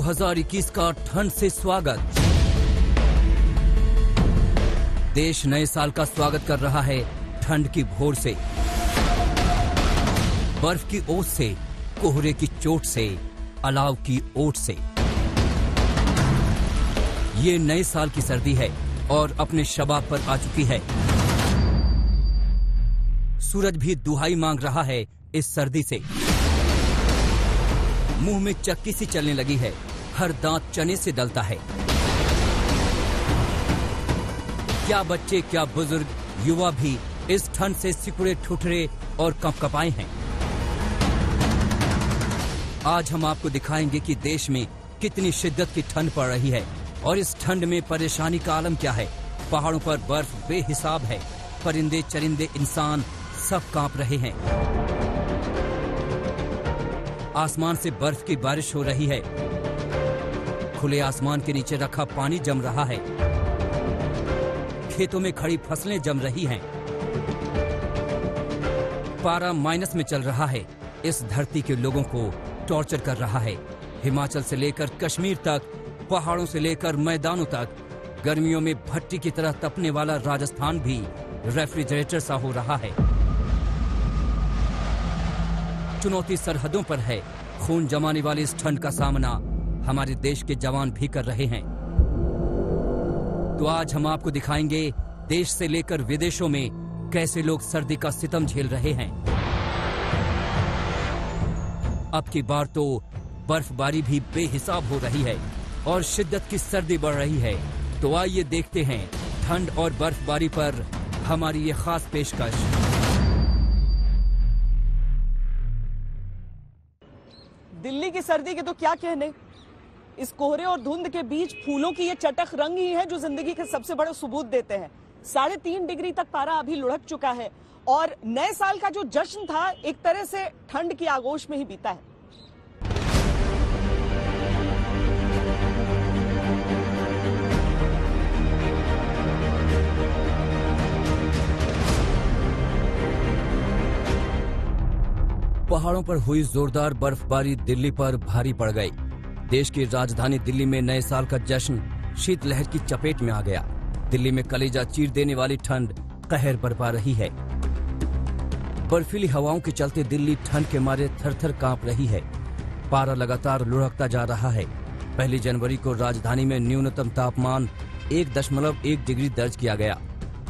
2021 का ठंड से स्वागत। देश नए साल का स्वागत कर रहा है ठंड की भोर से, बर्फ की ओस से, कोहरे की चोट से, अलाव की ओट से। ये नए साल की सर्दी है और अपने शबाब पर आ चुकी है। सूरज भी दुहाई मांग रहा है इस सर्दी से। मुंह में चक्की सी चलने लगी है, हर दांत चने से डलता है। क्या बच्चे, क्या बुजुर्ग, युवा भी इस ठंड से सिकुड़े ठुठरे और कंपकपाए हैं। आज हम आपको दिखाएंगे कि देश में कितनी शिद्दत की ठंड पड़ रही है और इस ठंड में परेशानी का आलम क्या है। पहाड़ों पर बर्फ बेहिसाब है, परिंदे, चरिंदे, इंसान सब कांप रहे हैं। आसमान से बर्फ की बारिश हो रही है, खुले आसमान के नीचे रखा पानी जम रहा है, खेतों में खड़ी फसलें जम रही हैं, पारा माइनस में चल रहा है। इस धरती के लोगों को टॉर्चर कर रहा है। हिमाचल से लेकर कश्मीर तक, पहाड़ों से लेकर मैदानों तक, गर्मियों में भट्टी की तरह तपने वाला राजस्थान भी रेफ्रिजरेटर सा हो रहा है। चुनौती सरहदों पर है। खून जमाने वाली इस ठंड का सामना हमारे देश के जवान भी कर रहे हैं। तो आज हम आपको दिखाएंगे देश से लेकर विदेशों में कैसे लोग सर्दी का सितम झेल रहे हैं। अब की बार तो बर्फबारी भी बेहिसाब हो रही है और शिद्दत की सर्दी बढ़ रही है। तो आइए देखते हैं ठंड और बर्फबारी पर हमारी ये खास पेशकश। दिल्ली की सर्दी के तो क्या कहने। इस कोहरे और धुंध के बीच फूलों की ये चटक रंग ही है जो जिंदगी के सबसे बड़े सबूत देते हैं। 3.5 डिग्री तक पारा अभी लुढ़क चुका है और नए साल का जो जश्न था एक तरह से ठंड की आगोश में ही बीता है। पहाड़ों पर हुई जोरदार बर्फबारी दिल्ली पर भारी पड़ गई। देश की राजधानी दिल्ली में नए साल का जश्न शीतलहर की चपेट में आ गया। दिल्ली में कलेजा चीर देने वाली ठंड कहर बरपा रही है। बर्फीली हवाओं के चलते दिल्ली ठंड के मारे थर-थर कांप रही है। पारा लगातार लुढ़कता जा रहा है। 1 जनवरी को राजधानी में न्यूनतम तापमान 1.1 डिग्री दर्ज किया गया।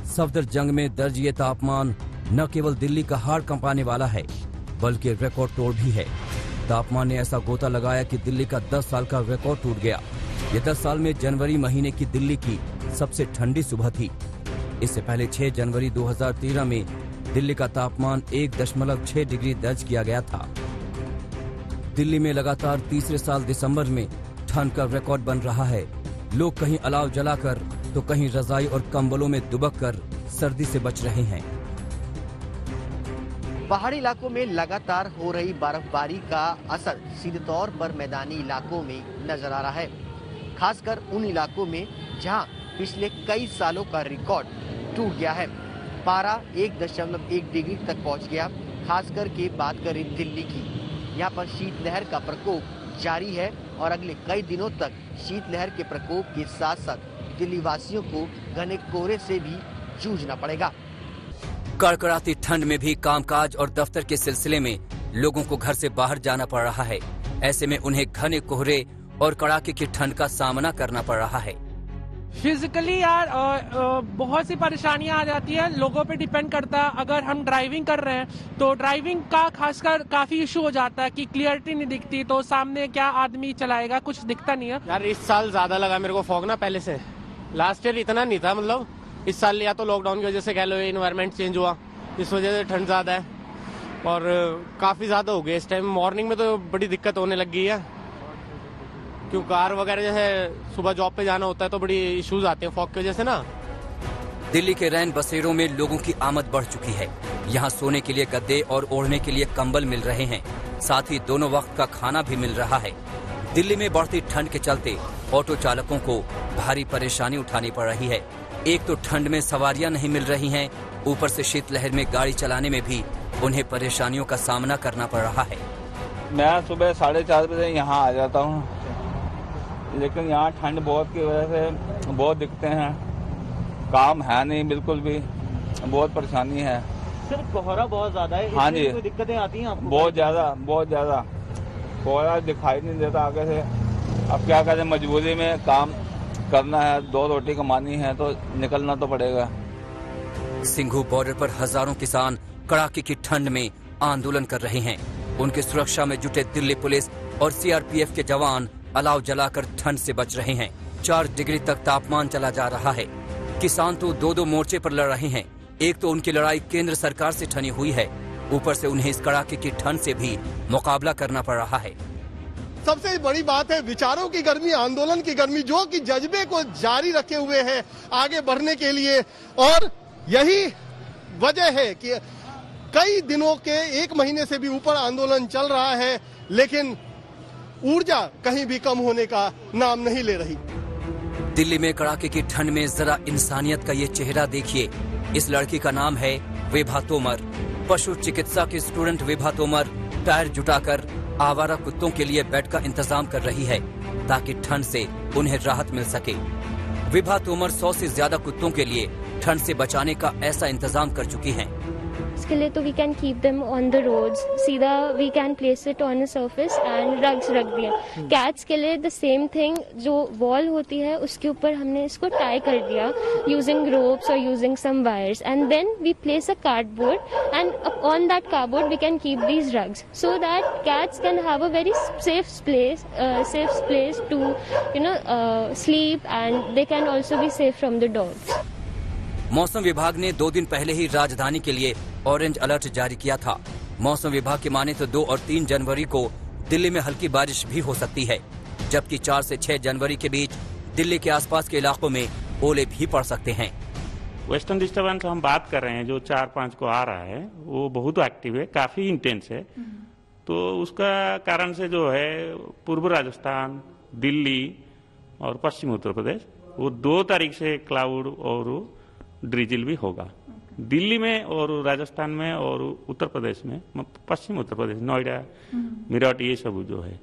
सफदरजंग में दर्ज ये तापमान न केवल दिल्ली का हाड़ कंपाने वाला है बल्कि रिकॉर्ड तोड़ भी है। तापमान ने ऐसा गोता लगाया कि दिल्ली का 10 साल का रिकॉर्ड टूट गया। ये 10 साल में जनवरी महीने की दिल्ली की सबसे ठंडी सुबह थी। इससे पहले 6 जनवरी 2013 में दिल्ली का तापमान 1.6 डिग्री दर्ज किया गया था। दिल्ली में लगातार तीसरे साल दिसंबर में ठंड का रिकॉर्ड बन रहा है। लोग कहीं अलाव जलाकर तो कहीं रजाई और कंबलों में दुबक कर सर्दी से बच रहे हैं। पहाड़ी इलाकों में लगातार हो रही बर्फबारी का असर सीधे तौर पर मैदानी इलाकों में नजर आ रहा है, खासकर उन इलाकों में जहां पिछले कई सालों का रिकॉर्ड टूट गया है। पारा 1.1 डिग्री तक पहुंच गया। खासकर के बात करें दिल्ली की, यहां पर शीतलहर का प्रकोप जारी है और अगले कई दिनों तक शीतलहर के प्रकोप के साथ साथ दिल्ली वासियों को घने कोहरे से भी जूझना पड़ेगा। कड़कड़ाती ठंड में भी कामकाज और दफ्तर के सिलसिले में लोगों को घर से बाहर जाना पड़ रहा है। ऐसे में उन्हें घने कोहरे और कड़ाके की ठंड का सामना करना पड़ रहा है। फिजिकली यार बहुत सी परेशानियां आ जाती है। लोगों पे डिपेंड करता है। अगर हम ड्राइविंग कर रहे हैं तो ड्राइविंग का खासकर काफी इशू हो जाता है कि क्लियरिटी नहीं दिखती, तो सामने क्या आदमी चलाएगा, कुछ दिखता नहीं है। यार इस साल ज्यादा लगा मेरे को फॉग ना पहले से। लास्ट ईयर इतना नहीं था, मतलब इस साल या तो लॉकडाउन की वजह से कह लो, एनवायरनमेंट चेंज हुआ, इस वजह से ठंड ज्यादा है और काफी ज्यादा हो गई। इस टाइम मॉर्निंग में तो बड़ी दिक्कत होने लग गई है, क्यों कार वगैरह जैसे सुबह जॉब पे जाना होता है तो बड़ी इश्यूज आते हैं फॉग की वजह से ना। दिल्ली के रैन बसेरों में लोगों की आमद बढ़ चुकी है। यहाँ सोने के लिए गद्दे और ओढ़ने के लिए कंबल मिल रहे हैं, साथ ही दोनों वक्त का खाना भी मिल रहा है। दिल्ली में बढ़ती ठंड के चलते ऑटो चालकों को भारी परेशानी उठानी पड़ रही है। एक तो ठंड में सवारियां नहीं मिल रही हैं, ऊपर से शीतलहर में गाड़ी चलाने में भी उन्हें परेशानियों का सामना करना पड़ रहा है। मैं सुबह 4:30 बजे यहाँ आ जाता हूँ लेकिन यहाँ ठंड बहुत की वजह से बहुत दिक्कतें हैं, काम है नहीं बिल्कुल भी, बहुत परेशानी है। सिर्फ कोहरा बहुत ज्यादा है, हाँ जी, कोई दिक्कतें आती हैं आपको? बहुत ज्यादा कोहरा दिखाई नहीं देता आगे से। अब क्या करें, मजबूरी में काम करना है, 2 रोटी कमानी है तो निकलना तो पड़ेगा। सिंघू बॉर्डर पर हजारों किसान कड़ाके की ठंड में आंदोलन कर रहे हैं। उनकी सुरक्षा में जुटे दिल्ली पुलिस और सीआरपीएफ के जवान अलाव जलाकर ठंड से बच रहे हैं। 4 डिग्री तक तापमान चला जा रहा है। किसान तो 2 मोर्चे पर लड़ रहे हैं। एक तो उनकी लड़ाई केंद्र सरकार से ठनी हुई है, ऊपर से उन्हें इस कड़ाके की ठंड से भी मुकाबला करना पड़ रहा है। सबसे बड़ी बात है विचारों की गर्मी, आंदोलन की गर्मी, जो कि जज्बे को जारी रखे हुए है आगे बढ़ने के लिए। और यही वजह है कि कई दिनों के 1 महीने से भी ऊपर आंदोलन चल रहा है, लेकिन ऊर्जा कहीं भी कम होने का नाम नहीं ले रही। दिल्ली में कड़ाके की ठंड में जरा इंसानियत का ये चेहरा देखिए। इस लड़की का नाम है विभा तोमर। पशु चिकित्सा की स्टूडेंट विभा तोमर टायर जुटाकर आवारा कुत्तों के लिए बेड का इंतजाम कर रही है ताकि ठंड से उन्हें राहत मिल सके। विभा तोमर 100 से ज्यादा कुत्तों के लिए ठंड से बचाने का ऐसा इंतजाम कर चुकी हैं। इसके लिए तो we can keep them on the roads, सीधा we can place it on a surface and rugs रख दिया। कैट्स के लिए द सेम थिंग, जो वॉल होती है उसके ऊपर हमने इसको टाई कर दिया यूजिंग रोप्स और using some wires, and then we place a cardboard and on that cardboard we can keep these rugs so that cats can have a very safe place to sleep and they can also be safe from the dogs. मौसम विभाग ने 2 दिन पहले ही राजधानी के लिए orange alert जारी किया था। मौसम विभाग की माने तो 2 और 3 जनवरी को दिल्ली में हल्की बारिश भी हो सकती है, जबकि 4 से 6 जनवरी के बीच दिल्ली के आसपास के इलाकों में ओले भी पड़ सकते हैं। वेस्टर्न डिस्टर्बेंस हम बात कर रहे हैं जो 4-5 को आ रहा है, वो बहुत एक्टिव है, काफी इंटेंस है। तो उसका कारण से जो है पूर्व राजस्थान, दिल्ली और पश्चिम उत्तर प्रदेश, वो 2 तारीख से क्लाउड और ड्रिजिल भी होगा। दिल्ली में और राजस्थान में और उत्तर प्रदेश में, पश्चिम उत्तर प्रदेश, नोएडा, मेरठ, ये सब जो है,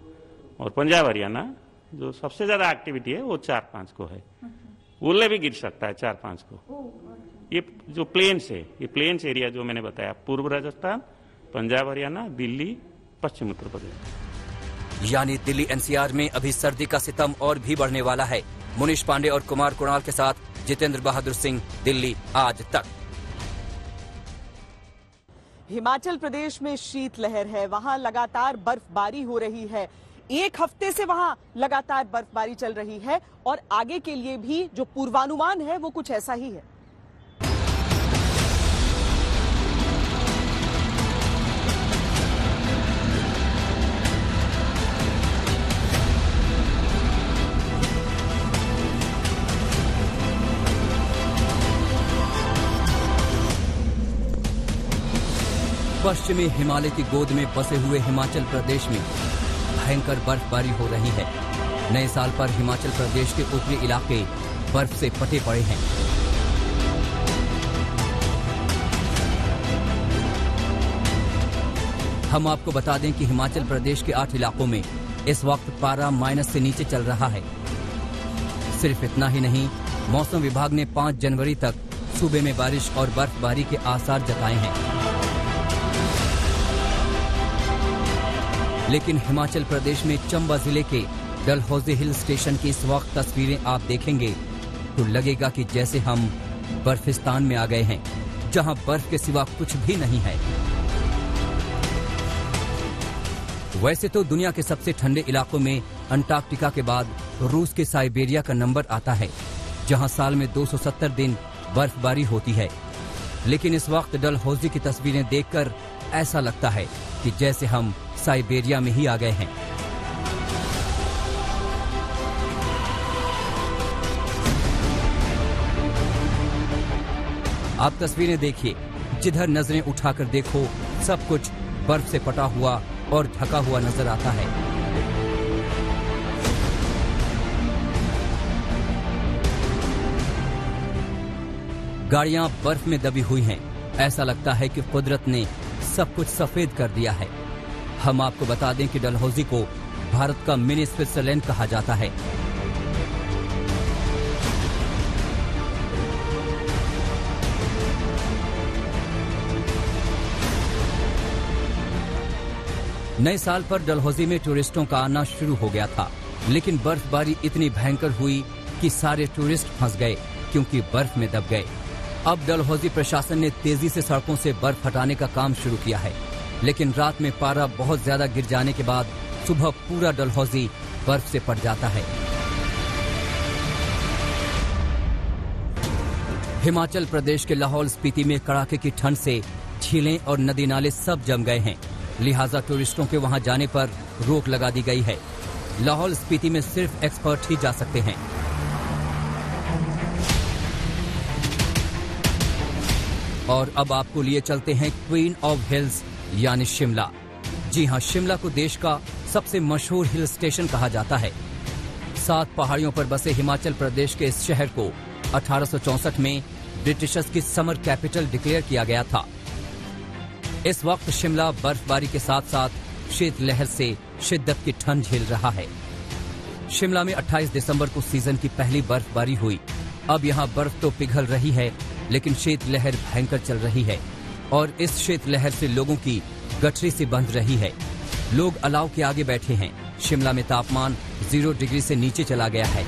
और पंजाब हरियाणा जो सबसे ज्यादा एक्टिविटी है वो 4-5 को है। ओले भी गिर सकता है 4-5 को। ये जो प्लेन्स है, ये प्लेन्स एरिया जो मैंने बताया, पूर्व राजस्थान, पंजाब हरियाणा, दिल्ली, पश्चिम उत्तर प्रदेश। यानी दिल्ली एनसीआर में अभी सर्दी का सितम और भी बढ़ने वाला है। मुनीश पांडे और कुमार कुणाल के साथ जितेंद्र बहादुर सिंह, दिल्ली आज तक। हिमाचल प्रदेश में शीतलहर है, वहां लगातार बर्फबारी हो रही है। 1 हफ्ते से वहां लगातार बर्फबारी चल रही है और आगे के लिए भी जो पूर्वानुमान है वो कुछ ऐसा ही है। पश्चिमी हिमालय की गोद में बसे हुए हिमाचल प्रदेश में भयंकर बर्फबारी हो रही है। नए साल पर हिमाचल प्रदेश के उत्तरी इलाके बर्फ से पटे पड़े हैं। हम आपको बता दें कि हिमाचल प्रदेश के 8 इलाकों में इस वक्त पारा माइनस से नीचे चल रहा है। सिर्फ इतना ही नहीं, मौसम विभाग ने 5 जनवरी तक सूबे में बारिश और बर्फबारी के आसार जताए हैं। लेकिन हिमाचल प्रदेश में चंबा जिले के डलहौजी हिल स्टेशन की इस वक्त तस्वीरें आप देखेंगे तो लगेगा कि जैसे हम बर्फिस्तान में आ गए हैं, जहां बर्फ के सिवा कुछ भी नहीं है। वैसे तो दुनिया के सबसे ठंडे इलाकों में अंटार्कटिका के बाद रूस के साइबेरिया का नंबर आता है, जहां साल में 270 दिन बर्फबारी होती है। लेकिन इस वक्त डलहौजी की तस्वीरें देखकर ऐसा लगता है कि जैसे हम साइबेरिया में ही आ गए हैं। आप तस्वीरें देखिए, जिधर नजरें उठाकर देखो सब कुछ बर्फ से पटा हुआ और ढका हुआ नजर आता है। गाड़ियां बर्फ में दबी हुई हैं। ऐसा लगता है कि कुदरत ने सब कुछ सफेद कर दिया है। हम आपको बता दें कि डलहौजी को भारत का मिनी स्विट्जरलैंड कहा जाता है। नए साल पर डलहौजी में टूरिस्टों का आना शुरू हो गया था, लेकिन बर्फबारी इतनी भयंकर हुई कि सारे टूरिस्ट फंस गए क्योंकि बर्फ में दब गए। अब डलहौजी प्रशासन ने तेजी से सड़कों से बर्फ हटाने का काम शुरू किया है, लेकिन रात में पारा बहुत ज्यादा गिर जाने के बाद सुबह पूरा डलहौजी बर्फ से पट जाता है। हिमाचल प्रदेश के लाहौल स्पीति में कड़ाके की ठंड से झीलें और नदी नाले सब जम गए हैं, लिहाजा टूरिस्टों के वहां जाने पर रोक लगा दी गई है। लाहौल स्पीति में सिर्फ एक्सपर्ट ही जा सकते हैं। और अब आपको लिए चलते हैं क्वीन ऑफ हिल्स यानी शिमला। जी हां, शिमला को देश का सबसे मशहूर हिल स्टेशन कहा जाता है। 7 पहाड़ियों पर बसे हिमाचल प्रदेश के इस शहर को 1864 में ब्रिटिशर्स की समर कैपिटल डिक्लेयर किया गया था। इस वक्त शिमला बर्फबारी के साथ साथ शीतलहर से शिद्दत की ठंड झेल रहा है। शिमला में 28 दिसंबर को सीजन की पहली बर्फबारी हुई। अब यहाँ बर्फ तो पिघल रही है, लेकिन शीतलहर भयंकर चल रही है और इस शीतलहर से लोगों की गठरी से बंध रही है। लोग अलाव के आगे बैठे हैं। शिमला में तापमान 0 डिग्री से नीचे चला गया है।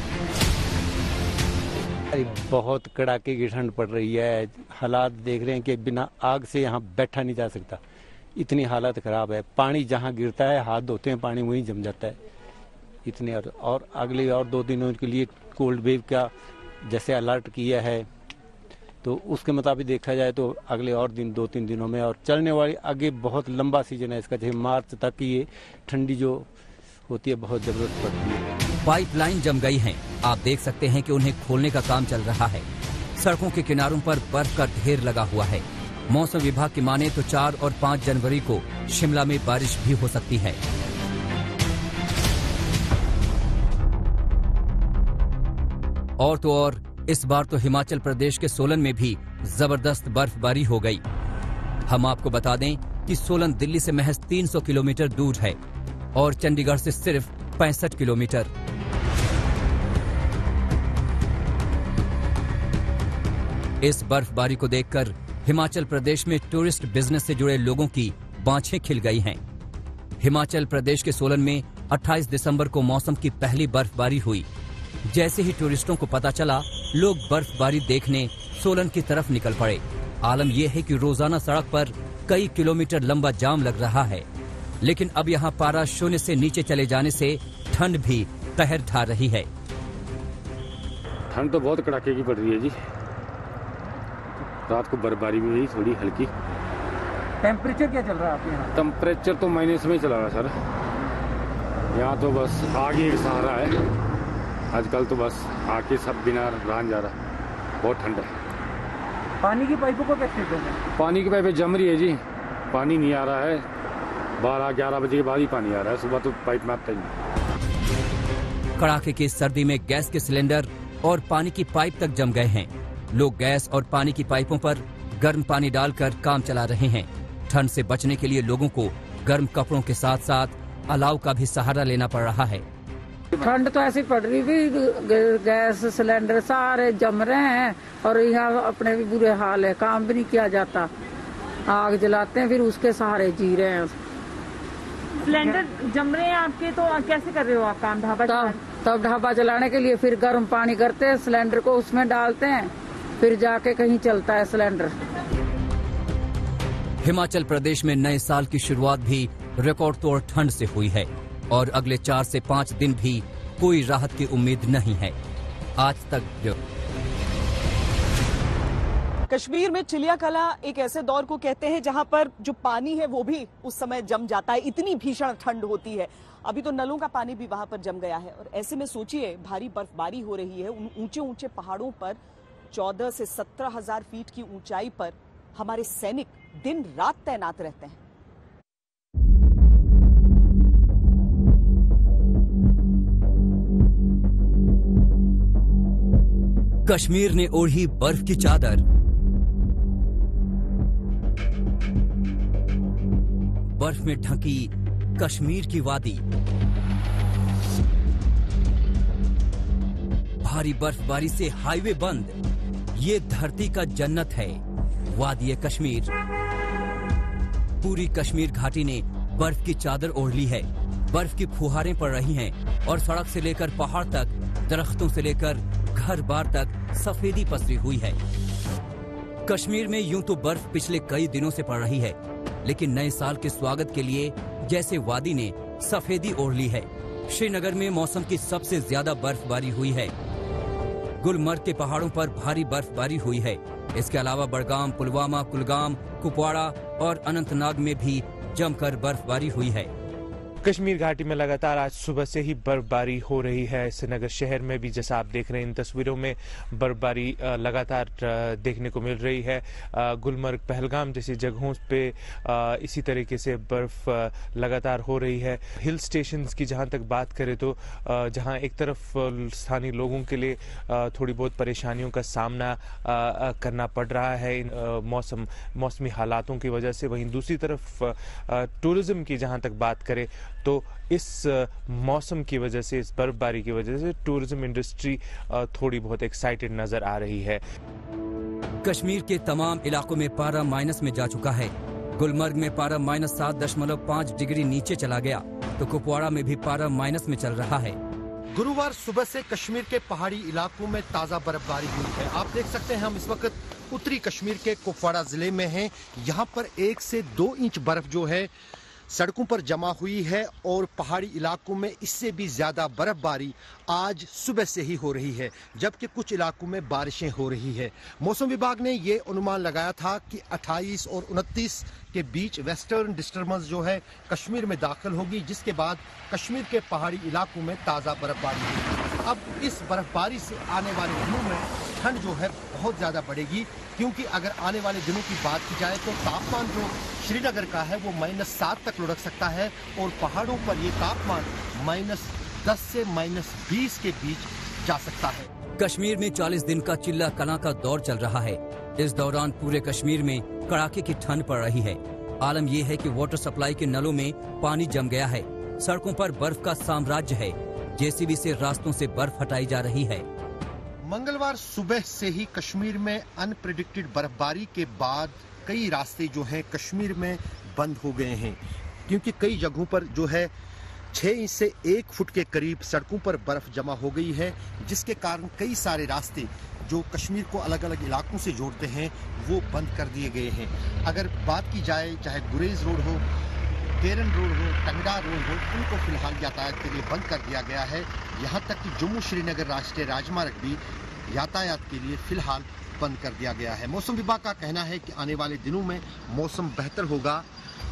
बहुत कड़ाके की ठंड पड़ रही है। हालात देख रहे हैं कि बिना आग से यहाँ बैठा नहीं जा सकता, इतनी हालत खराब है। पानी जहाँ गिरता है, हाथ धोते हैं, पानी वहीं जम जाता है इतने। और अगले और 2 दिनों के लिए कोल्ड वेव का जैसे अलर्ट किया है, तो उसके मुताबिक देखा जाए तो अगले और 2-3 दिनों में और चलने वाली आगे बहुत लंबा सीजन है इसका, जैसे मार्च तक ये ठंडी जो होती है बहुत जबरदस्त पड़ती है। पाइपलाइन जम गई हैं। आप देख सकते हैं कि उन्हें खोलने का काम चल रहा है। सड़कों के किनारों पर बर्फ का ढेर लगा हुआ है। मौसम विभाग की माने तो 4 और 5 जनवरी को शिमला में बारिश भी हो सकती है। और तो और इस बार तो हिमाचल प्रदेश के सोलन में भी जबरदस्त बर्फबारी हो गई। हम आपको बता दें कि सोलन दिल्ली से महज 300 किलोमीटर दूर है और चंडीगढ़ से सिर्फ 65 किलोमीटर। इस बर्फबारी को देखकर हिमाचल प्रदेश में टूरिस्ट बिजनेस से जुड़े लोगों की बाँछें खिल गई हैं। हिमाचल प्रदेश के सोलन में 28 दिसंबर को मौसम की पहली बर्फबारी हुई। जैसे ही टूरिस्टों को पता चला, लोग बर्फबारी देखने सोलन की तरफ निकल पड़े। आलम यह है कि रोजाना सड़क पर कई किलोमीटर लंबा जाम लग रहा है, लेकिन अब यहाँ पारा 0 से नीचे चले जाने से ठंड भी कहर ढा रही है। ठंड तो बहुत कड़ाके की पड़ रही है जी। रात को बर्फबारी भी हुई थोड़ी हल्की। टेम्परेचर क्या चल रहा है आपके यहाँ? टेम्परेचर तो माइनस में ही चला रहा सर। यहाँ तो बस आग ही सहारा है आजकल, तो बस आके सब बिना रान जा रहा। बहुत ठंड है। पानी की पाइपों को कैसे देते हैं? पानी की पाइपें जम रही है जी, पानी नहीं आ रहा है। 12-11 बजे के बाद ही पानी आ रहा है, सुबह तो पाइप में आता ही नहीं। कड़ाके की सर्दी में गैस के सिलेंडर और पानी की पाइप तक जम गए हैं। लोग गैस और पानी की पाइपों पर गर्म पानी डालकर काम चला रहे हैं। ठंड से बचने के लिए लोगों को गर्म कपड़ों के साथ साथ अलाव का भी सहारा लेना पड़ रहा है। ठंड तो ऐसी पड़ रही भी, गैस सिलेंडर सारे जम रहे हैं और यहाँ अपने भी बुरे हाल है, काम भी नहीं किया जाता। आग जलाते हैं, फिर उसके सहारे जी रहे हैं। सिलेंडर जम रहे हैं आपके, तो कैसे कर रहे हो आप काम? ढाबा तब ढाबा जलाने के लिए फिर गर्म पानी करते हैं, सिलेंडर को उसमें डालते हैं, फिर जाके कहीं चलता है सिलेंडर। हिमाचल प्रदेश में नए साल की शुरुआत भी रिकॉर्ड तोड़ ठंड से हुई है और अगले 4 से 5 दिन भी कोई राहत की उम्मीद नहीं है। आज तक कश्मीर में चिलिया कला एक ऐसे दौर को कहते हैं जहां पर जो पानी है वो भी उस समय जम जाता है, इतनी भीषण ठंड होती है। अभी तो नलों का पानी भी वहां पर जम गया है और ऐसे में सोचिए भारी बर्फबारी हो रही है। उन ऊंचे ऊंचे पहाड़ों पर 14 से 17,000 फीट की ऊंचाई पर हमारे सैनिक दिन रात तैनात रहते हैं। कश्मीर ने ओढ़ी बर्फ की चादर। बर्फ में ढकी कश्मीर की वादी। भारी बर्फबारी से हाईवे बंद। ये धरती का जन्नत है वादी कश्मीर। पूरी कश्मीर घाटी ने बर्फ की चादर ओढ़ ली है। बर्फ की फुहारें पड़ रही हैं और सड़क से लेकर पहाड़ तक, दरख्तों से लेकर घर बार तक सफेदी पसरी हुई है। कश्मीर में यूं तो बर्फ पिछले कई दिनों से पड़ रही है, लेकिन नए साल के स्वागत के लिए जैसे वादी ने सफेदी ओढ़ ली है। श्रीनगर में मौसम की सबसे ज्यादा बर्फबारी हुई है। गुलमर्ग के पहाड़ों पर भारी बर्फबारी हुई है। इसके अलावा बड़गाम, पुलवामा, कुलगाम, कुपवाड़ा और अनंतनाग में भी जमकर बर्फबारी हुई है। कश्मीर घाटी में लगातार आज सुबह से ही बर्फबारी हो रही है। श्रीनगर शहर में भी जैसा आप देख रहे हैं इन तस्वीरों में बर्फबारी लगातार देखने को मिल रही है। गुलमर्ग, पहलगाम जैसी जगहों पे इसी तरीके से बर्फ लगातार हो रही है। हिल स्टेशंस की जहां तक बात करें तो जहां एक तरफ स्थानीय लोगों के लिए थोड़ी बहुत परेशानियों का सामना करना पड़ रहा है इन मौसमी हालातों की वजह से, वहीं दूसरी तरफ टूरिज्म की जहां तक बात करें तो इस मौसम की वजह से, इस बर्फबारी की वजह से टूरिज्म इंडस्ट्री थोड़ी बहुत एक्साइटेड नजर आ रही है। कश्मीर के तमाम इलाकों में पारा माइनस में जा चुका है। गुलमर्ग में पारा -7.5 डिग्री नीचे चला गया तो कुपवाड़ा में भी पारा माइनस में चल रहा है। गुरुवार सुबह से कश्मीर के पहाड़ी इलाकों में ताजा बर्फबारी हुई है। आप देख सकते हैं हम इस वक्त उत्तरी कश्मीर के कुपवाड़ा जिले में हैं। यहाँ पर 1 से 2 इंच बर्फ जो है सड़कों पर जमा हुई है और पहाड़ी इलाकों में इससे भी ज्यादा बर्फबारी आज सुबह से ही हो रही है, जबकि कुछ इलाकों में बारिशें हो रही है। मौसम विभाग ने ये अनुमान लगाया था कि 28 और 29 के बीच वेस्टर्न डिस्टर्बेंस जो है कश्मीर में दाखिल होगी, जिसके बाद कश्मीर के पहाड़ी इलाकों में ताज़ा बर्फबारी होगी। अब इस बर्फबारी से आने वाले दिनों में ठंड जो है बहुत ज़्यादा बढ़ेगी, क्योंकि अगर आने वाले दिनों की बात की जाए तो तापमान जो श्रीनगर का है वो -7 तक लुढ़क सकता है और पहाड़ों पर ये तापमान -10 से -20 के बीच जा सकता है। कश्मीर में 40 दिन का चिल्ला कलां का दौर चल रहा है। इस दौरान पूरे कश्मीर में कड़ाके की ठंड पड़ रही है। आलम यह है कि वाटर सप्लाई के नलों में पानी जम गया है। सड़कों पर बर्फ का साम्राज्य है। जेसीबी से रास्तों से बर्फ हटाई जा रही है। मंगलवार सुबह से ही कश्मीर में अनप्रेडिक्टेड बर्फबारी के बाद कई रास्ते जो हैं कश्मीर में बंद हो गए हैं, क्योंकि कई जगहों पर जो है 6 इंच से 1 फुट के करीब सड़कों पर बर्फ जमा हो गई है, जिसके कारण कई सारे रास्ते जो कश्मीर को अलग अलग इलाकों से जोड़ते हैं वो बंद कर दिए गए हैं। अगर बात की जाए चाहे गुरेज रोड हो, केरन रोड हो, टंगड़ा रोड हो, उनको फिलहाल यातायात के लिए बंद कर दिया गया है। यहाँ तक कि जम्मू श्रीनगर राष्ट्रीय राजमार्ग भी यातायात के लिए फिलहाल बंद कर दिया गया है। मौसम विभाग का कहना है कि आने वाले दिनों में मौसम बेहतर होगा।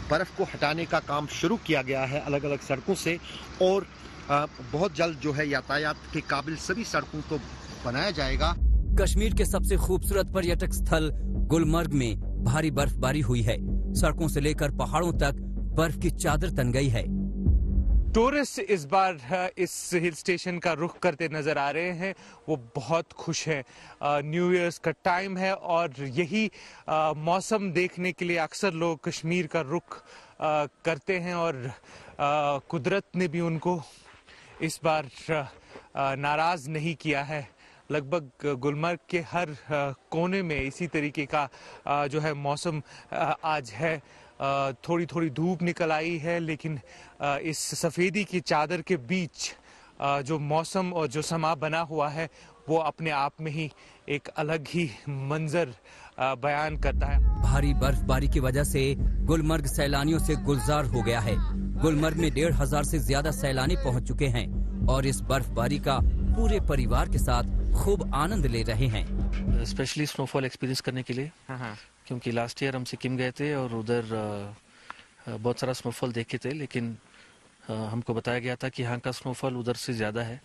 बर्फ को हटाने का काम शुरू किया गया है अलग अलग सड़कों से और बहुत जल्द जो है यातायात के काबिल सभी सड़कों को बनाया जाएगा। कश्मीर के सबसे खूबसूरत पर्यटक स्थल गुलमर्ग में भारी बर्फबारी हुई है। सड़कों से लेकर पहाड़ों तक बर्फ की चादर तन गई है। टूरिस्ट इस बार इस हिल स्टेशन का रुख करते नजर आ रहे हैं। वो बहुत खुश हैं। न्यू ईयर्स का टाइम है और यही मौसम देखने के लिए अक्सर लोग कश्मीर का रुख करते हैं और कुदरत ने भी उनको इस बार नाराज नहीं किया है। लगभग गुलमर्ग के हर कोने में इसी तरीके का जो है मौसम आज है। थोड़ी थोड़ी धूप निकल आई है, लेकिन इस सफ़ेदी की चादर के बीच जो मौसम और जो समा बना हुआ है वो अपने आप में ही एक अलग ही मंजर बयान करता है। भारी बर्फबारी की वजह से गुलमर्ग सैलानियों से गुलजार हो गया है। गुलमर्ग में 1500 से ज्यादा सैलानी पहुंच चुके हैं और इस बर्फबारी का पूरे परिवार के साथ खूब आनंद ले रहे हैं। स्पेशली स्नोफॉल एक्सपीरियंस करने के लिए, क्योंकि लास्ट ईयर हम सिक्किम गए थे और उधर बहुत सारा स्नोफॉल देखे थे, लेकिन हमको बताया गया था कि यहाँ का स्नोफॉल उधर से ज्यादा है,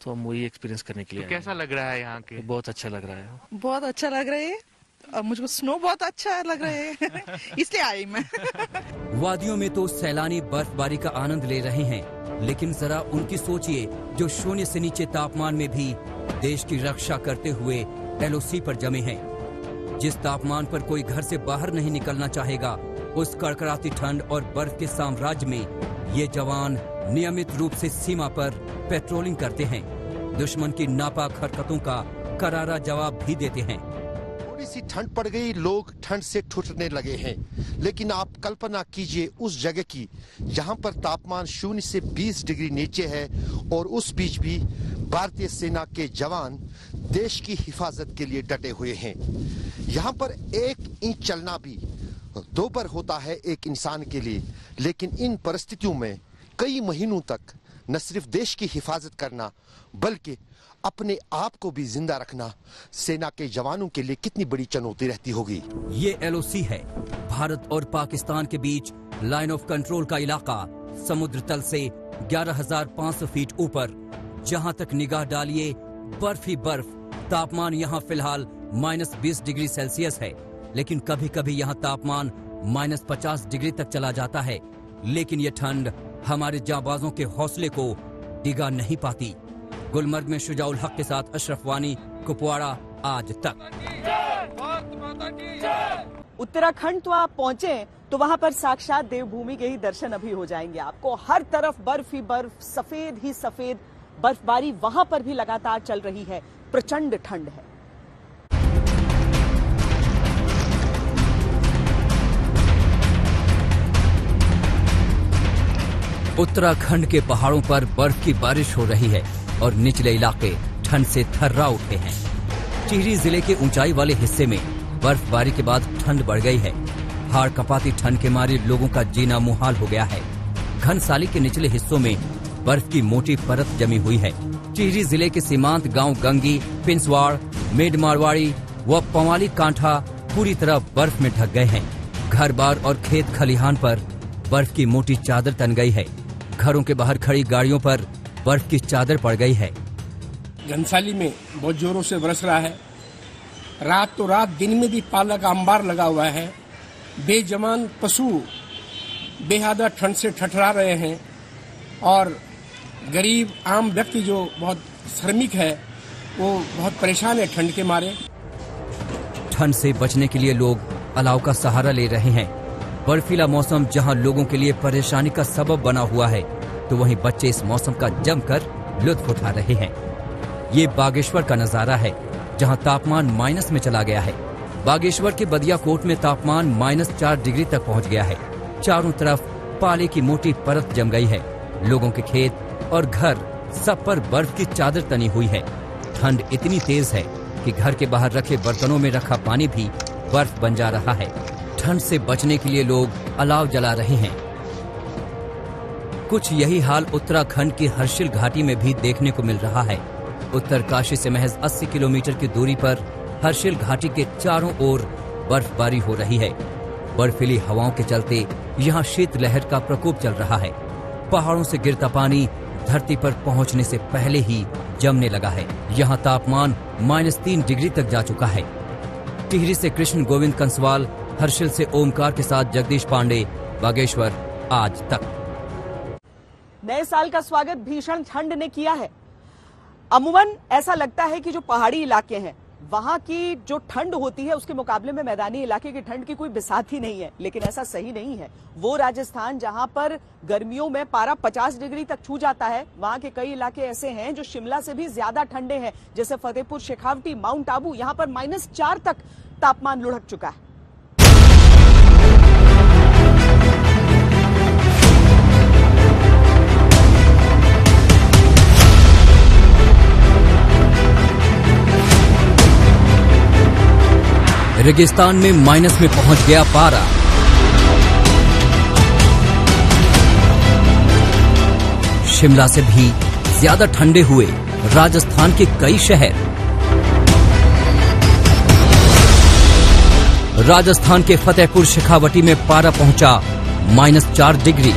तो हम वही एक्सपीरियंस करने के लिए। तो कैसा लग रहा है यहाँ के? बहुत अच्छा लग रहा है। बहुत अच्छा लग रहा है और मुझको स्नो बहुत अच्छा लग रहा है इसलिए आई मैं। वादियों में तो सैलानी बर्फबारी का आनंद ले रहे हैं, लेकिन जरा उनकी सोचिए जो 0 से नीचे तापमान में भी देश की रक्षा करते हुए LOC पर जमे हैं। जिस तापमान पर कोई घर से बाहर नहीं निकलना चाहेगा, उस कड़कड़ाती ठंड और बर्फ के साम्राज्य में ये जवान नियमित रूप से सीमा पर पेट्रोलिंग करते हैं। दुश्मन की नापाक हरकतों का करारा जवाब भी देते हैं। थोड़ी सी ठंड पड़ गई, लोग ठंड से ठुठरने लगे हैं। लेकिन आप कल्पना कीजिए उस जगह की जहां पर तापमान 0 से 20 डिग्री नीचे है और उस बीच भी भारतीय सेना के जवान देश की हिफाजत के लिए डटे हुए हैं। यहां पर 1 इंच चलना भी दोपहर होता है एक इंसान के लिए, लेकिन इन परिस्थितियों में कई महीनों तक न सिर्फ देश की हिफाजत करना बल्कि अपने आप को भी जिंदा रखना सेना के जवानों के लिए कितनी बड़ी चुनौती रहती होगी। ये LOC है, भारत और पाकिस्तान के बीच लाइन ऑफ कंट्रोल का इलाका, समुद्र तल से 11,500 फीट ऊपर। जहां तक निगाह डालिए बर्फ ही बर्फ। तापमान यहाँ फिलहाल -20 डिग्री सेल्सियस है, लेकिन कभी कभी यहाँ तापमान -50 डिग्री तक चला जाता है। लेकिन ये ठंड हमारे जांबाजों के हौसले को डिगा नहीं पाती। गुलमर्ग में शुजाउल हक के साथ अशरफ वानी, कुपवाड़ा, आज तक। उत्तराखंड तो आप पहुंचे तो वहां पर साक्षात देवभूमि के ही दर्शन अभी हो जाएंगे आपको। हर तरफ बर्फ ही बर्फ, सफेद ही सफेद। बर्फबारी वहां पर भी लगातार चल रही है, प्रचंड ठंड है। उत्तराखंड के पहाड़ों पर बर्फ की बारिश हो रही है और निचले इलाके ठंड से थर्रा उठे हैं। टिहरी जिले के ऊंचाई वाले हिस्से में बर्फबारी के बाद ठंड बढ़ गई है। हाड़ कंपाती ठंड के मारे लोगों का जीना मुहाल हो गया है। घनसाली के निचले हिस्सों में बर्फ की मोटी परत जमी हुई है। टिहरी जिले के सीमांत गांव गंगी, पिंसवाड़, मेडमारवाड़ी व पवाली कांठा पूरी तरह बर्फ में ढक गए हैं। घर बार और खेत खलिहान पर बर्फ की मोटी चादर तन गई है। घरों के बाहर खड़ी गाड़ियों पर बर्फ की चादर पड़ गई है। घनसाली में बहुत जोरों से बरस रहा है। रात तो रात, दिन में भी पाला का अंबार लगा हुआ है। बेजवान पशु बेहदा ठंड से ठठरा रहे हैं और गरीब आम व्यक्ति जो बहुत श्रमिक है वो बहुत परेशान है ठंड के मारे। ठंड से बचने के लिए लोग अलाव का सहारा ले रहे हैं। बर्फीला मौसम जहां लोगों के लिए परेशानी का सबब बना हुआ है, तो वहीं बच्चे इस मौसम का जमकर लुत्फ उठा रहे हैं। ये बागेश्वर का नजारा है, जहां तापमान माइनस में चला गया है। बागेश्वर के बदियाकोट में तापमान -4 डिग्री तक पहुंच गया है। चारों तरफ पाले की मोटी परत जम गई है। लोगों के खेत और घर सब पर बर्फ की चादर तनी हुई है। ठंड इतनी तेज है कि घर के बाहर रखे बर्तनों में रखा पानी भी बर्फ बन जा रहा है। ठंड से बचने के लिए लोग अलाव जला रहे हैं। कुछ यही हाल उत्तराखंड की हर्षिल घाटी में भी देखने को मिल रहा है। उत्तरकाशी से महज 80 किलोमीटर की दूरी पर हर्षिल घाटी के चारों ओर बर्फबारी हो रही है। बर्फीली हवाओं के चलते यहाँ शीतलहर का प्रकोप चल रहा है। पहाड़ों से गिरता पानी धरती पर पहुँचने से पहले ही जमने लगा है। यहाँ तापमान -3 डिग्री तक जा चुका है। टिहरी से कृष्ण गोविंद कंसवाल, हर्षिल से ओमकार के साथ जगदीश पांडे, बागेश्वर, आज तक। नए साल का स्वागत भीषण ठंड ने किया है। अमूमन ऐसा लगता है कि जो पहाड़ी इलाके हैं वहां की जो ठंड होती है उसके मुकाबले में मैदानी इलाके की ठंड की कोई बिसात ही नहीं है, लेकिन ऐसा सही नहीं है। वो राजस्थान जहां पर गर्मियों में पारा 50 डिग्री तक छू जाता है, वहां के कई इलाके ऐसे हैं जो शिमला से भी ज्यादा ठंडे हैं, जैसे फतेहपुर शेखावटी, माउंट आबू। यहां पर -4 तक तापमान लुढ़क चुका है। रेगिस्तान में माइनस में पहुंच गया पारा। शिमला से भी ज्यादा ठंडे हुए राजस्थान के कई शहर। राजस्थान के फतेहपुर शेखावटी में पारा पहुंचा -4 डिग्री।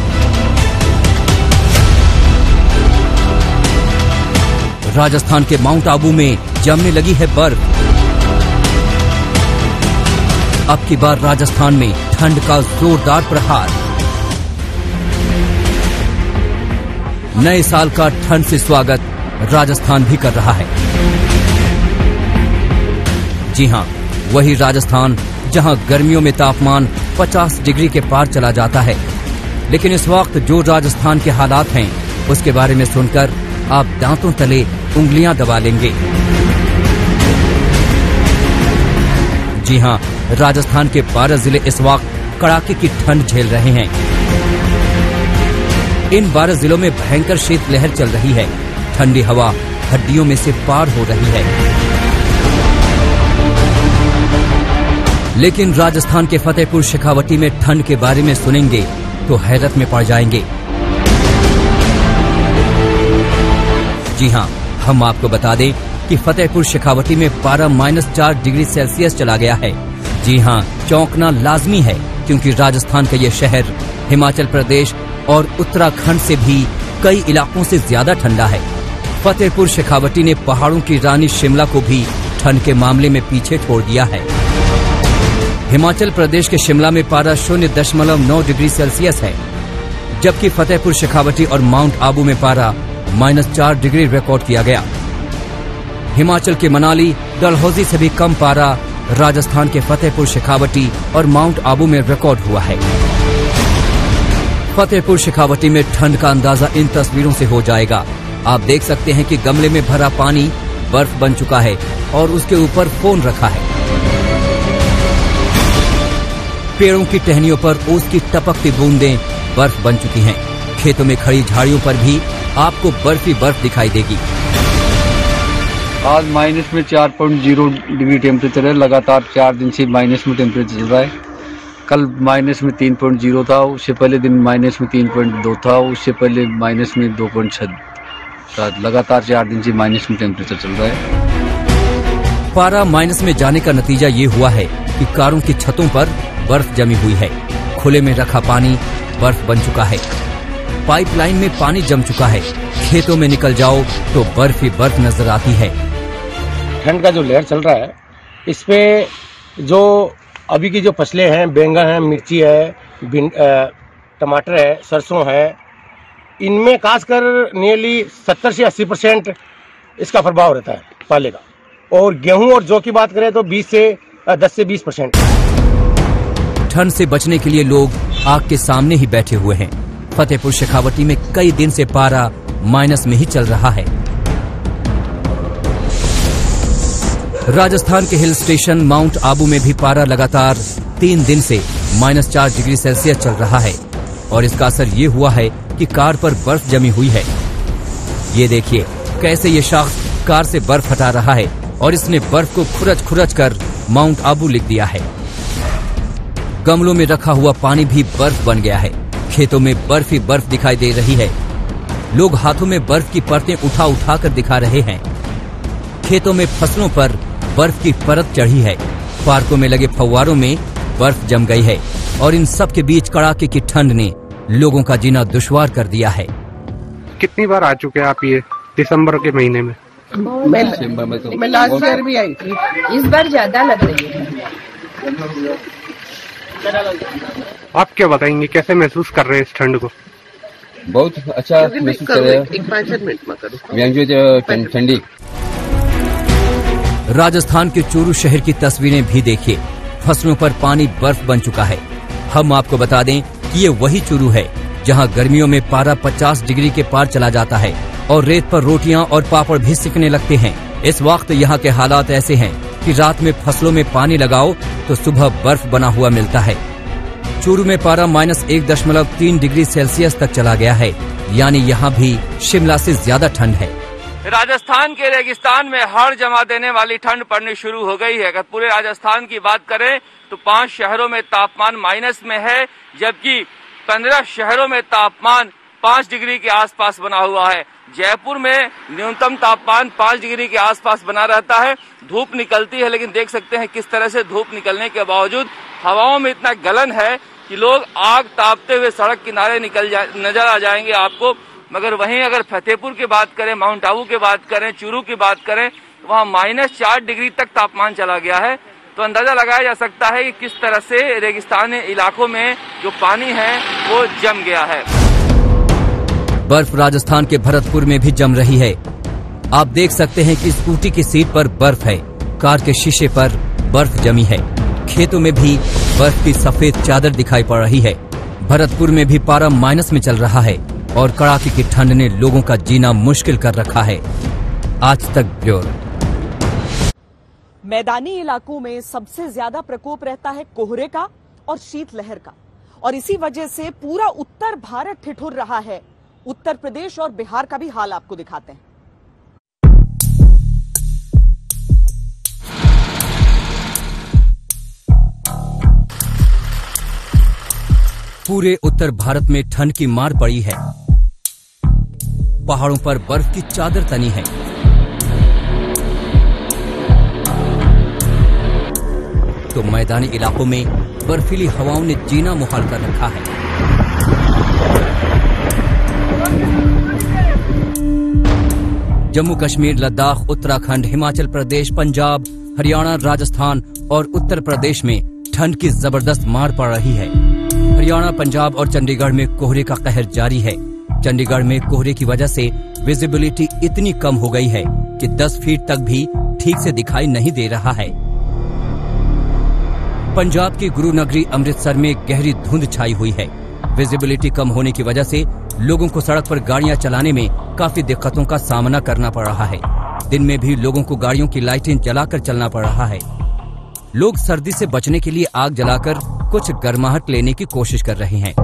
राजस्थान के माउंट आबू में जमने लगी है बर्फ। अब की बार राजस्थान में ठंड का जोरदार प्रहार। नए साल का ठंड से स्वागत राजस्थान भी कर रहा है। जी हां, वही राजस्थान जहां गर्मियों में तापमान 50 डिग्री के पार चला जाता है। लेकिन इस वक्त जो राजस्थान के हालात हैं उसके बारे में सुनकर आप दांतों तले उंगलियां दबा लेंगे। जी हां, राजस्थान के 12 जिले इस वक्त कड़ाके की ठंड झेल रहे हैं। इन 12 जिलों में भयंकर शीतलहर चल रही है। ठंडी हवा हड्डियों में से पार हो रही है। लेकिन राजस्थान के फतेहपुर शेखावटी में ठंड के बारे में सुनेंगे तो हैरत में पड़ जाएंगे। जी हां, हम आपको बता दें कि फतेहपुर शेखावटी में पारा -4 डिग्री सेल्सियस चला गया है। जी हां, चौंकना लाजमी है क्योंकि राजस्थान का ये शहर हिमाचल प्रदेश और उत्तराखंड से भी कई इलाकों से ज्यादा ठंडा है। फतेहपुर शेखावटी ने पहाड़ों की रानी शिमला को भी ठंड के मामले में पीछे छोड़ दिया है। हिमाचल प्रदेश के शिमला में पारा 0.9 डिग्री सेल्सियस है, जबकि फतेहपुर शेखावटी और माउंट आबू में पारा -4 डिग्री रिकॉर्ड किया गया। हिमाचल के मनाली, डलहौजी से भी कम पारा राजस्थान के फतेहपुर शेखावटी और माउंट आबू में रिकॉर्ड हुआ है। फतेहपुर शेखावटी में ठंड का अंदाजा इन तस्वीरों से हो जाएगा। आप देख सकते हैं कि गमले में भरा पानी बर्फ बन चुका है और उसके ऊपर फोन रखा है। पेड़ों की टहनियों पर ओस की टपकती बूंदें बर्फ बन चुकी हैं। खेतों में खड़ी झाड़ियों पर भी आपको बर्फ ही बर्फ दिखाई देगी। आज माइनस में 4.0 डिग्री टेम्परेचर है। लगातार 4 दिन से माइनस में टेम्परेचर चल रहा है। कल माइनस में 3.0 था, उससे पहले दिन माइनस में 3.2 था, उससे पहले माइनस में 2.6। लगातार 4 दिन से माइनस में टेम्परेचर चल रहा है। पारा माइनस में जाने का नतीजा ये हुआ है कि कारों की छतों पर बर्फ जमी हुई है। खुले में रखा पानी बर्फ बन चुका है। पाइपलाइन में पानी जम चुका है। खेतों में निकल जाओ तो बर्फ ही बर्फ नजर आती है। ठंड का जो लहर चल रहा है, इस पे जो अभी की जो फसलें हैं, बैंगन है, मिर्ची है, टमाटर है, सरसों है, इनमें खासकर नियरली 70 से 80% इसका प्रभाव रहता है पाले का। और गेहूं और जौ की बात करें तो 10 से 20%। ठंड से बचने के लिए लोग आग के सामने ही बैठे हुए हैं। फतेहपुर शेखावटी में कई दिन से पारा माइनस में ही चल रहा है। राजस्थान के हिल स्टेशन माउंट आबू में भी पारा लगातार 3 दिन से -4 डिग्री सेल्सियस चल रहा है और इसका असर ये हुआ है कि कार पर बर्फ जमी हुई है। ये देखिए कैसे ये शख्स कार से बर्फ हटा रहा है और इसने बर्फ को खुरच कर माउंट आबू लिख दिया है। गमलों में रखा हुआ पानी भी बर्फ बन गया है। खेतों में बर्फ ही बर्फ दिखाई दे रही है। लोग हाथों में बर्फ की परतें उठा कर दिखा रहे हैं। खेतों में फसलों पर बर्फ की परत चढ़ी है। पार्कों में लगे फव्वारों में बर्फ जम गई है और इन सब के बीच कड़ाके की ठंड ने लोगों का जीना दुश्वार कर दिया है। कितनी बार आ चुके हैं आप ये दिसंबर के महीने में? मैं लास्ट ईयर भी आई थी। इस बार ज्यादा लग रही है। आप क्या बताएंगे, कैसे महसूस कर रहे हैं इस ठंड को? बहुत अच्छा महसूस कर रहे हैं। ठंडी। राजस्थान के चूरू शहर की तस्वीरें भी देखिए। फसलों पर पानी बर्फ बन चुका है। हम आपको बता दें कि ये वही चूरू है जहां गर्मियों में पारा 50 डिग्री के पार चला जाता है और रेत पर रोटियां और पापड़ भी सिकने लगते हैं। इस वक्त यहाँ के हालात ऐसे हैं कि रात में फसलों में पानी लगाओ तो सुबह बर्फ बना हुआ मिलता है। चूरू में पारा -1.3 डिग्री सेल्सियस तक चला गया है, यानी यहाँ भी शिमला से ज्यादा ठंड है। राजस्थान के रेगिस्तान में हाड़ जमा देने वाली ठंड पड़नी शुरू हो गई है। अगर पूरे राजस्थान की बात करें तो 5 शहरों में तापमान माइनस में है, जबकि 15 शहरों में तापमान 5 डिग्री के आसपास बना हुआ है। जयपुर में न्यूनतम तापमान 5 डिग्री के आसपास बना रहता है। धूप निकलती है, लेकिन देख सकते हैं किस तरह से धूप निकलने के बावजूद हवाओं में इतना गलन है कि लोग आग तापते हुए सड़क किनारे नजर आ जाएंगे आपको। मगर वहीं अगर फतेहपुर की बात करें, माउंट आबू की बात करें, चूरू की बात करें, तो वहाँ -4 डिग्री तक तापमान चला गया है। तो अंदाजा लगाया जा सकता है कि किस तरह से रेगिस्तानी इलाकों में जो पानी है वो जम गया है। बर्फ राजस्थान के भरतपुर में भी जम रही है। आप देख सकते हैं कि स्कूटी की सीट पर बर्फ है, कार के शीशे पर बर्फ जमी है। खेतों में भी बर्फ की सफेद चादर दिखाई पड़ रही है। भरतपुर में भी पारा माइनस में चल रहा है और कड़ाके की ठंड ने लोगों का जीना मुश्किल कर रखा है। आज तक ब्यूरो। मैदानी इलाकों में सबसे ज्यादा प्रकोप रहता है कोहरे का और शीतलहर का, और इसी वजह से पूरा उत्तर भारत ठिठुर रहा है। उत्तर प्रदेश और बिहार का भी हाल आपको दिखाते हैं। पूरे उत्तर भारत में ठंड की मार पड़ी है। पहाड़ों पर बर्फ की चादर तनी है। तो मैदानी इलाकों में बर्फीली हवाओं ने जीना मुहाल कर रखा है। जम्मू कश्मीर, लद्दाख, उत्तराखंड, हिमाचल प्रदेश, पंजाब, हरियाणा, राजस्थान और उत्तर प्रदेश में ठंड की जबरदस्त मार पड़ रही है। हरियाणा, पंजाब और चंडीगढ़ में कोहरे का कहर जारी है। चंडीगढ़ में कोहरे की वजह से विजिबिलिटी इतनी कम हो गई है कि 10 फीट तक भी ठीक से दिखाई नहीं दे रहा है। पंजाब की गुरु नगरी अमृतसर में गहरी धुंध छाई हुई है। विजिबिलिटी कम होने की वजह से लोगों को सड़क पर गाड़ियां चलाने में काफी दिक्कतों का सामना करना पड़ रहा है। दिन में भी लोगों को गाड़ियों की लाइटें जलाकर चलना पड़ रहा है। लोग सर्दी से बचने के लिए आग जलाकर कुछ गर्माहट लेने की कोशिश कर रहे हैं।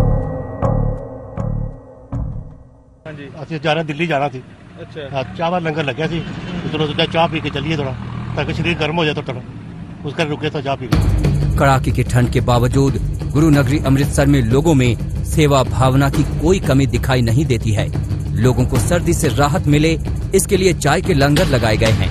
ਅਸੀਂ ਜਾ ਰਹੇ ਦਿੱਲੀ ਜਾਣਾ ਸੀ। ਅੱਛਾ ਚਾਹ ਦਾ ਲੰਗਰ ਲੱਗਿਆ ਸੀ, ਉਧਰੋਂ सोचा ਚਾਹ पी के चलिए थोड़ा ताकि शरीर गर्म हो जाए, तो थोड़ा उसका रुके तो चाह पी के। कड़ाके की ठंड के बावजूद गुरु नगरी अमृतसर में लोगों में सेवा भावना की कोई कमी दिखाई नहीं देती है। लोगों को सर्दी से राहत मिले, इसके लिए चाय के लंगर लगाए गए हैं।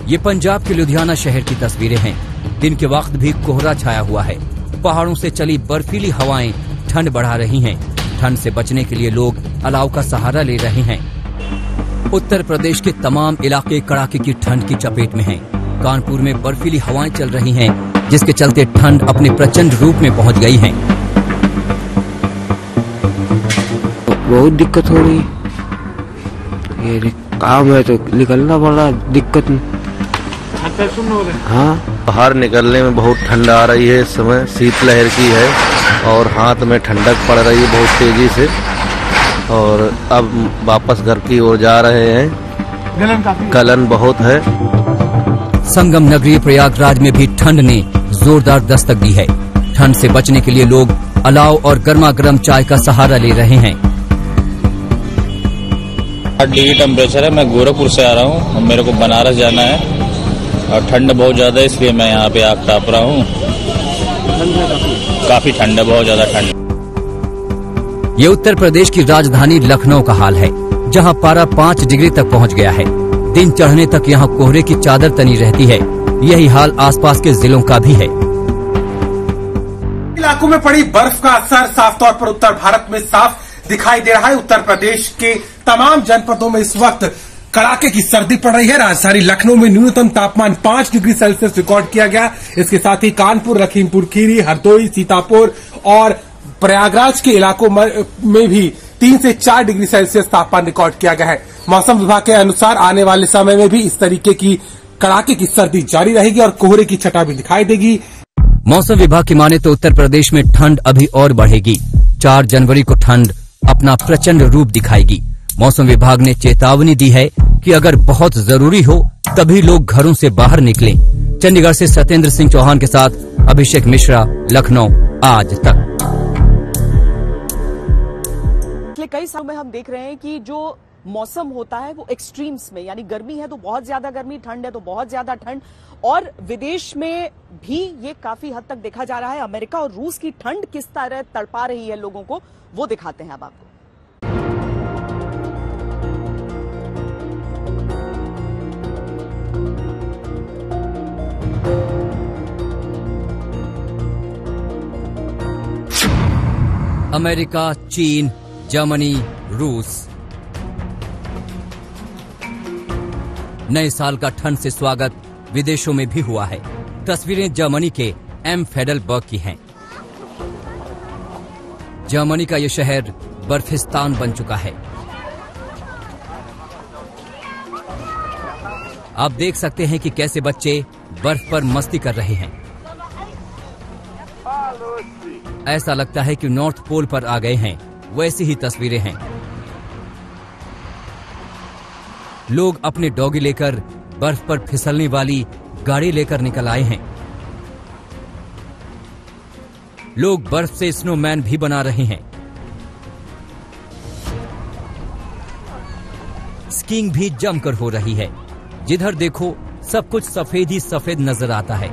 ये पंजाब के लुधियाना शहर की तस्वीरें हैं। दिन के वक्त भी कोहरा छाया हुआ है। पहाड़ों से चली बर्फीली हवाएं ठंड बढ़ा रही हैं। ठंड से बचने के लिए लोग अलाव का सहारा ले रहे हैं। उत्तर प्रदेश के तमाम इलाके कड़ाके की ठंड की चपेट में हैं। कानपुर में बर्फीली हवाएं चल रही हैं, जिसके चलते ठंड अपने प्रचंड रूप में पहुंच गई है। बहुत दिक्कत हो रही, ये काम है तो निकलना पड़ा, दिक्कत। हाँ, बाहर निकलने में बहुत ठंड आ रही है। इस समय शीतलहर की है और हाथ में ठंडक पड़ रही है बहुत तेजी से, और अब वापस घर की ओर जा रहे हैं। गलन बहुत है। संगम नगरी प्रयागराज में भी ठंड ने जोरदार दस्तक दी है। ठंड से बचने के लिए लोग अलाव और गर्मा गर्म चाय का सहारा ले रहे हैं। 8 डिग्री टेम्परेचर है। मैं गोरखपुर से आ रहा हूँ और मेरे को बनारस जाना है, और ठंड बहुत ज्यादा है, इसलिए मैं यहाँ पे आग ताप रहा हूँ। काफी ठंड है, बहुत ज्यादा ठंड। ये उत्तर प्रदेश की राजधानी लखनऊ का हाल है, जहाँ पारा 5 डिग्री तक पहुँच गया है। दिन चढ़ने तक यहाँ कोहरे की चादर तनी रहती है। यही हाल आसपास के जिलों का भी है। इलाकों में पड़ी बर्फ का असर साफ तौर पर उत्तर भारत में साफ दिखाई दे रहा है। उत्तर प्रदेश के तमाम जनपदों में इस वक्त कड़ाके की सर्दी पड़ रही है। राजधानी लखनऊ में न्यूनतम तापमान 5 डिग्री सेल्सियस रिकॉर्ड किया गया। इसके साथ ही कानपुर, लखीमपुर खीरी, हरदोई, सीतापुर और प्रयागराज के इलाकों में भी 3 से 4 डिग्री सेल्सियस तापमान रिकॉर्ड किया गया है। मौसम विभाग के अनुसार आने वाले समय में भी इस तरीके की कड़ाके की सर्दी जारी रहेगी और कोहरे की छटा भी दिखाई देगी। मौसम विभाग की माने तो उत्तर प्रदेश में ठंड अभी और बढ़ेगी। 4 जनवरी को ठंड अपना प्रचंड रूप दिखाएगी। मौसम विभाग ने चेतावनी दी है कि अगर बहुत जरूरी हो तभी लोग घरों से बाहर निकलें। चंडीगढ़ से सत्येंद्र सिंह चौहान के साथ अभिषेक मिश्रा, लखनऊ, आज तक। पिछले कई सालों में हम देख रहे हैं कि जो मौसम होता है वो एक्सट्रीम्स में, यानी गर्मी है तो बहुत ज्यादा गर्मी, ठंड है तो बहुत ज्यादा ठंड, और विदेश में भी ये काफी हद तक देखा जा रहा है। अमेरिका और रूस की ठंड किस तरह तड़पा रही है लोगों को, वो दिखाते हैं अब आपको। अमेरिका, चीन, जर्मनी, रूस। नए साल का ठंड से स्वागत विदेशों में भी हुआ है। तस्वीरें जर्मनी के एम फेडलबर्ग की हैं। जर्मनी का यह शहर बर्फिस्तान बन चुका है। आप देख सकते हैं कि कैसे बच्चे बर्फ पर मस्ती कर रहे हैं। ऐसा लगता है कि नॉर्थ पोल पर आ गए हैं। वैसी ही तस्वीरें हैं। लोग अपने डॉगी लेकर बर्फ पर फिसलने वाली गाड़ी लेकर निकल आए हैं। लोग बर्फ से स्नोमैन भी बना रहे हैं। स्कीइंग भी जमकर हो रही है। जिधर देखो सब कुछ सफेद ही सफेद नजर आता है।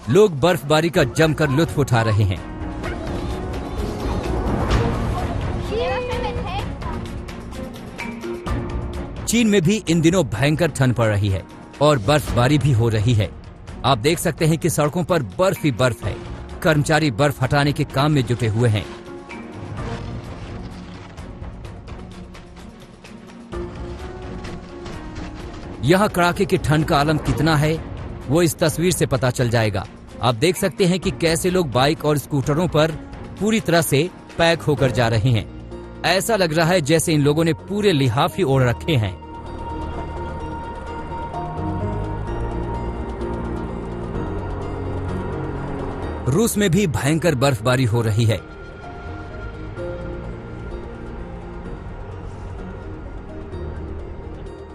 लोग बर्फबारी का जमकर लुत्फ उठा रहे हैं। चीन में भी इन दिनों भयंकर ठंड पड़ रही है और बर्फबारी भी हो रही है। आप देख सकते हैं कि सड़कों पर बर्फ ही बर्फ है। कर्मचारी बर्फ हटाने के काम में जुटे हुए हैं। यहाँ कड़ाके की ठंड का आलम कितना है वो इस तस्वीर से पता चल जाएगा। आप देख सकते हैं कि कैसे लोग बाइक और स्कूटरों पर पूरी तरह से पैक होकर जा रहे हैं। ऐसा लग रहा है जैसे इन लोगों ने पूरे लिहाफ ही ओढ़ रखे हैं। रूस में भी भयंकर बर्फबारी हो रही है।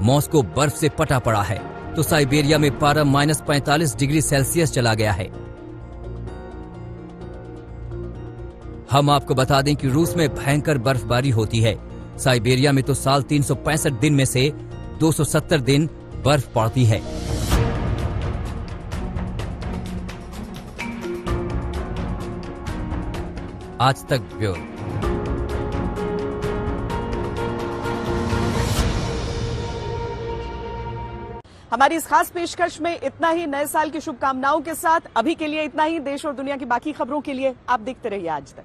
मॉस्को बर्फ से पटा पड़ा है तो साइबेरिया में पारा -45 डिग्री सेल्सियस चला गया है। हम आपको बता दें कि रूस में भयंकर बर्फबारी होती है। साइबेरिया में तो साल 365 दिन में से 270 दिन बर्फ पड़ती है। आज तक ब्यूरो। हमारी इस खास पेशकश में इतना ही। नए साल की शुभकामनाओं के साथ अभी के लिए इतना ही। देश और दुनिया की बाकी खबरों के लिए आप देखते रहिए आज तक।